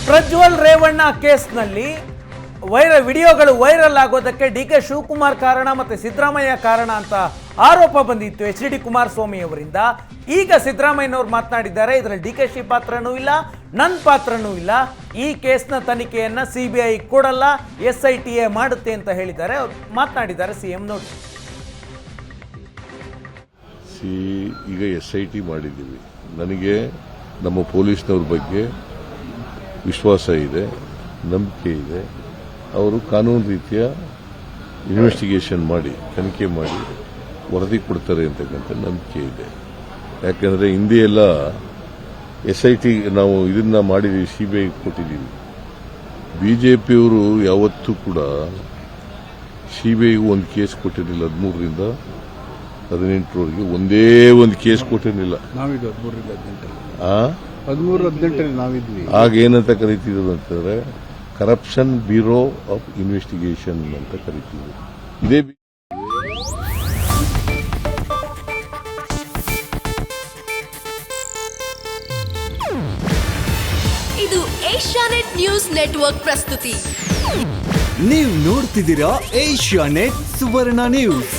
ಪ್ರಜ್ವಲ್ ರೇವಣ್ಣ ಕೇಸ್ನಲ್ಲಿ ವಿಡಿಯೋಗಳು ವೈರಲ್ ಆಗೋದಕ್ಕೆ ಡಿ.ಕೆ. ಶಿವಕುಮಾರ್ ಕಾರಣ ಮತ್ತು ಸಿದ್ದರಾಮಯ್ಯ ಕಾರಣ ಅಂತ ಆರೋಪ ಬಂದಿತ್ತು ಎಚ್.ಡಿ. ಕುಮಾರಸ್ವಾಮಿ ಅವರಿಂದ. ಈಗ ಸಿದ್ದರಾಮಯ್ಯನವರು ಮಾತನಾಡಿದ್ದಾರೆ, ಇದರಲ್ಲಿ ಡಿ.ಕೆ. ಪಾತ್ರನೂ ಇಲ್ಲ, ನನ್ನ ಪಾತ್ರನೂ ಇಲ್ಲ, ಈ ಕೇಸ್ನ ತನಿಖೆಯನ್ನು CBI ಕೊಡಲ್ಲ, SITA ಮಾಡುತ್ತೆ ಅಂತ ಹೇಳಿದ್ದಾರೆ. ಅವ್ರು ಮಾತನಾಡಿದ್ದಾರೆ CM ನೋಡಿ. ಈಗ SIT ಮಾಡಿದ್ದೀವಿ. ನನಗೆ ನಮ್ಮ ಪೊಲೀಸ್ನವ್ರ ಬಗ್ಗೆ ವಿಶ್ವಾಸ ಇದೆ, ನಂಬಿಕೆ ಇದೆ. ಅವರು ಕಾನೂನು ರೀತಿಯ ಇನ್ವೆಸ್ಟಿಗೇಷನ್ ಮಾಡಿ ತನಿಖೆ ಮಾಡಿ ವರದಿ ಕೊಡ್ತಾರೆ ಅಂತಕ್ಕಂಥ ನಂಬಿಕೆ ಇದೆ. ಯಾಕೆಂದರೆ ಹಿಂದೆ ಎಲ್ಲ SIT ನಾವು ಇದನ್ನ ಮಾಡಿದ್ದೀವಿ, CBI ಕೊಟ್ಟಿದ್ದೀವಿ. ಬಿಜೆಪಿಯವರು ಯಾವತ್ತೂ ಕೂಡ CBIಗೂ ಒಂದು ಕೇಸ್ ಕೊಟ್ಟಿರಲಿಲ್ಲ. 13ರಿಂದ 18ರವರೆಗೆ ಒಂದೇ ಒಂದು ಕೇಸ್ ಕೊಟ್ಟಿರಲಿಲ್ಲ. ನಾವಿದ್ದು 13-18 ನಾವಿದ್ವಿ. ಆಗ ಏನಂತ ಕರಿತಿದ್ರು ಅಂತಂದ್ರೆ ಕರಪ್ಷನ್ ಬ್ಯೂರೋ ಆಫ್ ಇನ್ವೆಸ್ಟಿಗೇಷನ್ ಅಂತ ಕರಿತಿದ್ರು. ಇದೇ ಇದು ಏಷ್ಯಾನೆಟ್ ನ್ಯೂಸ್ ನೆಟ್ವರ್ಕ್ ಪ್ರಸ್ತುತಿ. ನೀವು ನೋಡ್ತಿದ್ದೀರಾ ಏಷ್ಯಾನೆಟ್ ಸುವರ್ಣ ನ್ಯೂಸ್.